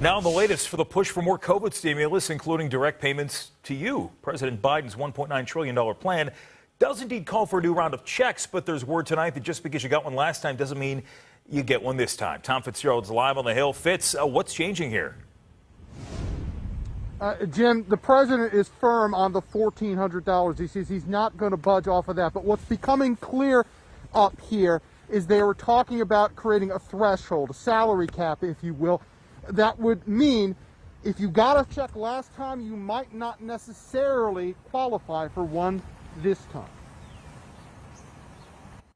Now, the latest for the push for more COVID stimulus, including direct payments to you. President Biden's $1.9 trillion plan does indeed call for a new round of checks, but there's word tonight that just because you got one last time doesn't mean you get one this time. Tom Fitzgerald's live on the Hill. Fitz, what's changing here? Jim, the president is firm on the $1,400. He says he's not going to budge off of that. But what's becoming clear up here is they were talking about creating a threshold, a salary cap, if you will. That would mean if you got a check last time, you might not necessarily qualify for one this time.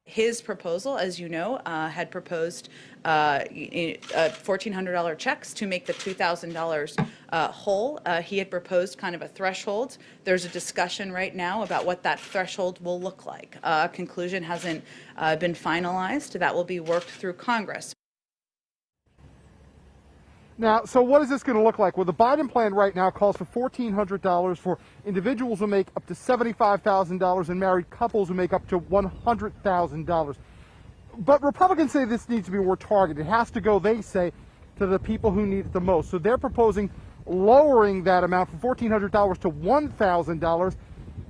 His proposal, as you know, had proposed $1,400 checks to make the $2,000 whole. He had proposed kind of a threshold. There's a discussion right now about what that threshold will look like. A conclusion hasn't been finalized. That will be worked through Congress. Now, so what is this going to look like? Well, the Biden plan right now calls for $1,400 for individuals who make up to $75,000 and married couples who make up to $100,000. But Republicans say this needs to be more targeted. It has to go, they say, to the people who need it the most. So they're proposing lowering that amount from $1,400 to $1,000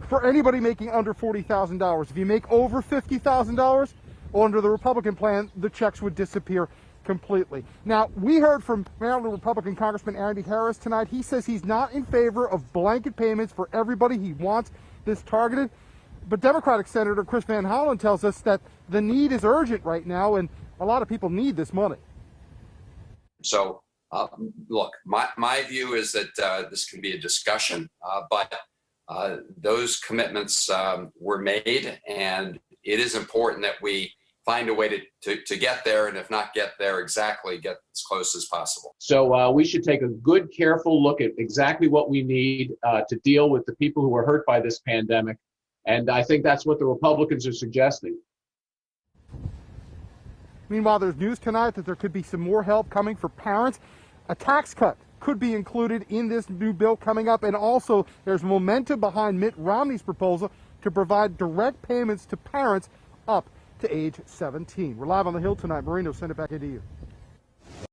for anybody making under $40,000. If you make over $50,000, well, under the Republican plan, the checks would disappear completely. Now, we heard from Maryland Republican Congressman Andy Harris tonight. He says he's not in favor of blanket payments for everybody. He wants this targeted. But Democratic Senator Chris Van Hollen tells us that the need is urgent right now, and a lot of people need this money. So, look, my view is that this can be a discussion, but those commitments were made, and it is important that we find a way to get there, and if not get there exactly, get as close as possible. So we should take a good, careful look at exactly what we need to deal with the people who are hurt by this pandemic. And I think that's what the Republicans are suggesting. Meanwhile, there's news tonight that there could be some more help coming for parents. A tax cut could be included in this new bill coming up. And also, there's momentum behind Mitt Romney's proposal to provide direct payments to parents up to age 17. We're live on the Hill tonight. Marino, send it back into you.